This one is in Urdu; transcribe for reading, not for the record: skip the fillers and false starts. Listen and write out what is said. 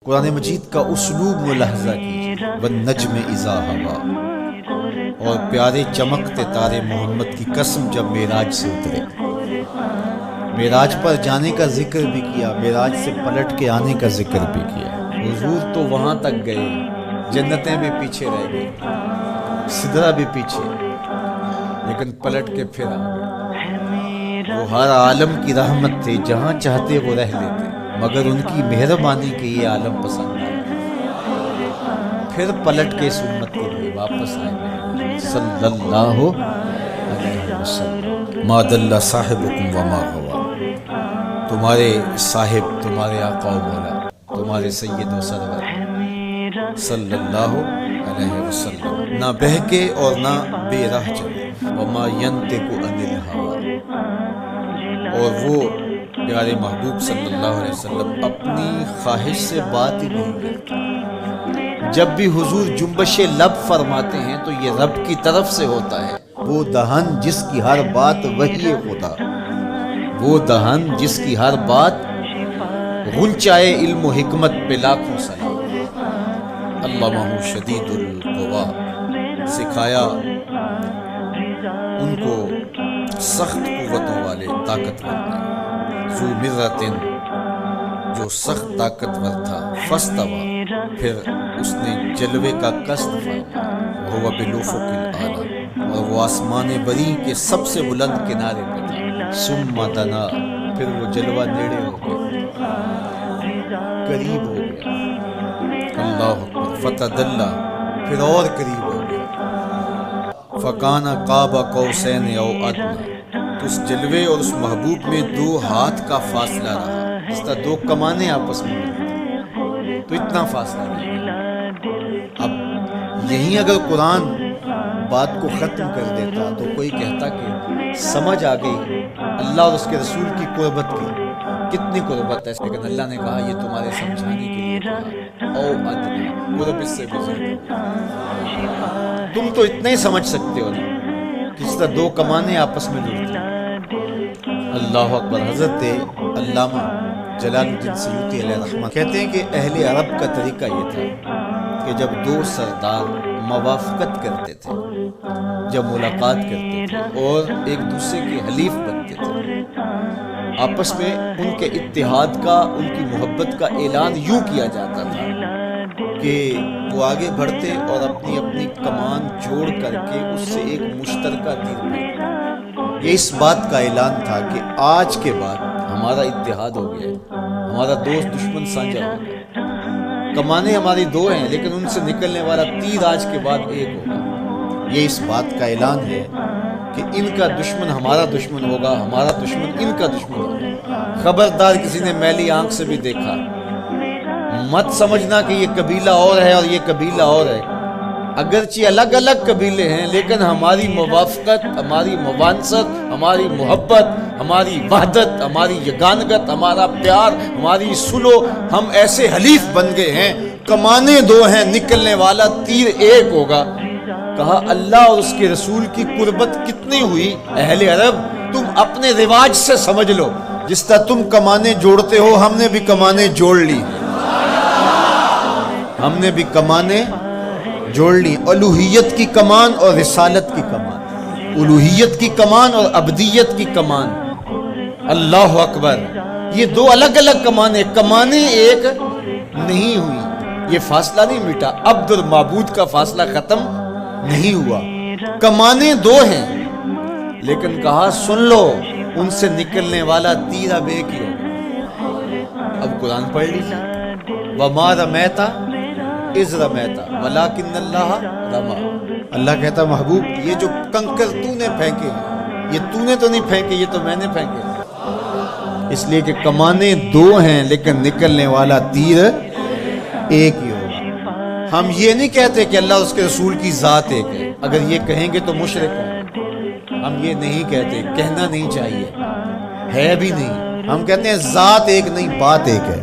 قرآن مجید کا اسلوب ملاحظہ کیجیے، والنجم اذا ہوا، اور پیارے چمکتے تارے محمد کی قسم جب معراج سے اترے۔ معراج پر جانے کا ذکر بھی کیا، معراج سے پلٹ کے آنے کا ذکر بھی کیا۔ حضور تو وہاں تک گئے، جنتیں بھی پیچھے رہ گئی، سدرہ بھی پیچھے، لیکن پلٹ کے پھر آ گئے۔ وہ ہر عالم کی رحمت تھے، جہاں چاہتے وہ رہ لیتے، مگر ان کی مہربانی کے یہ عالم پسند آیا، پھر پلٹ کے اس امت کے لیے واپس آئے صلی اللہ علیہ وسلم۔ ما ضل صاحبکم وما غوی، تمہارے صاحب، تمہارے آقا و مولا، تمہارے سید و سرور صلی اللہ علیہ وسلم نہ بہکے اور نہ بے راہ چلے، وما ینطق عن الہوی، اور وہ پیارے محبوب صلی اللہ علیہ وسلم اپنی خواہش سے بات ہی نہیں کرتے۔ جب بھی حضور جنبش لب فرماتے ہیں تو یہ رب کی طرف سے ہوتا ہے۔ وہ دہن جس کی ہر بات وحی خدا، وہ دہن جس کی ہر بات غنچائے علم و حکمت پہ لاکھوں سلام۔ علمہ شدید القوا، سکھایا ان کو سخت قوتوں والے طاقتور نے، ذو مرۃ، جو سخت طاقتور تھا، فاستویٰ، پھر اس نے جلوے کا قصد فرمایا، وہو بالافق الاعلی، اور وہ آسمان بری کے سب سے بلند کنارے پہ تھا، ثم دنا، پھر وہ جلوہ نیڑے ہو گیا، قریب ہو گیا، اللہ اکبر، فتدلی، پھر اور قریب ہو گیا، فکان قاب قوسین او ادنی، تو اس جلوے اور اس محبوب میں 2 ہاتھ کا فاصلہ رہا، اس طرح 2 کمانیں آپس میں ملتی، تو اتنا فاصلہ رہا۔ اب یہیں اگر قرآن بات کو ختم کر دیتا تو کوئی کہتا کہ سمجھ آ گئی اللہ اور اس کے رسول کی قربت کی، کتنی قربت ہے، لیکن اللہ نے کہا یہ تمہارے سمجھانے کے لیے کہا، او ادنی، قرب اس سے بھی زیادہ، تم تو اتنا ہی سمجھ سکتے ہو نا، کس طرح 2 کمانیں آپس میں جڑتی۔ اللہ اکبر۔ حضرت علامہ جلال الدین سیوطی علیہ رحمہ کہتے ہیں کہ اہل عرب کا طریقہ یہ تھا کہ جب 2 سردار موافقت کرتے تھے، جب ملاقات کرتے تھے اور ایک دوسرے کے حلیف بنتے تھے، آپس میں ان کے اتحاد کا، ان کی محبت کا اعلان یوں کیا جاتا تھا کہ وہ آگے بڑھتے اور اپنی اپنی کمان جوڑ کر کے اس سے ایک مشترکہ تیر پھینکتے۔ یہ اس بات کا اعلان تھا کہ آج کے بعد ہمارا اتحاد ہو گیا، ہمارا دوست دشمن سانجا ہو گیا، کمانیں ہماری 2 ہیں لیکن ان سے نکلنے والا تیر آج کے بعد ایک ہوگا۔ یہ اس بات کا اعلان ہے کہ ان کا دشمن ہمارا دشمن ہوگا، ہمارا دشمن ان کا دشمن ہوگا۔ خبردار کسی نے میلی آنکھ سے بھی دیکھا، مت سمجھنا کہ یہ قبیلہ اور ہے اور یہ قبیلہ اور ہے، اگرچہ الگ الگ قبیلے ہیں لیکن ہماری موافقت، ہماری موانست، ہماری محبت، ہماری وحدت، ہماری یگانگت، ہمارا پیار، ہماری سلو، ہم ایسے حلیف بن گئے ہیں، کمانیں 2 ہیں، نکلنے والا تیر ایک ہوگا۔ کہا اللہ اور اس کے رسول کی قربت کتنی ہوئی، اہل عرب تم اپنے رواج سے سمجھ لو، جس طرح تم کمانیں جوڑتے ہو ہم نے بھی کمانیں جوڑ لی، ہم نے بھی کمانیں جوڑ لی، الوہیت کی کمان اور رسالت کی کمان، الوہیت کی کمان اور عبدیت کی کمان۔ اللہ اکبر۔ یہ 2 الگ الگ کمانیں ایک نہیں ہوئی، یہ فاصلہ نہیں مٹا، عبد اور معبود کا فاصلہ ختم نہیں ہوا، کمانیں 2 ہیں، لیکن کہا سن لو ان سے نکلنے والا تیر اب ایک ہی ہوگا۔ اب قرآن پڑھ لیجیے، وَمَا رَمَيْتَ اِذْ رَمَيْتَ وَلَٰكِنَّ اللَّهَ رَمَىٰ۔ اللہ کہتا محبوب یہ جو کنکر تو نے پھینکے ہیں، یہ تو نے تو نہیں پھینکے، یہ تو میں نے پھینکے، اس لیے کہ کمانیں 2 ہیں لیکن نکلنے والا تیر ایک ہی ہوگا۔ ہم یہ نہیں کہتے کہ اللہ اور اس کے رسول کی ذات ایک ہے، اگر یہ کہیں گے تو مشرک ہوں، ہم یہ نہیں کہتے، کہنا نہیں چاہیے، ہے بھی نہیں، ہم کہتے ہیں ذات ایک نہیں، بات ایک ہے۔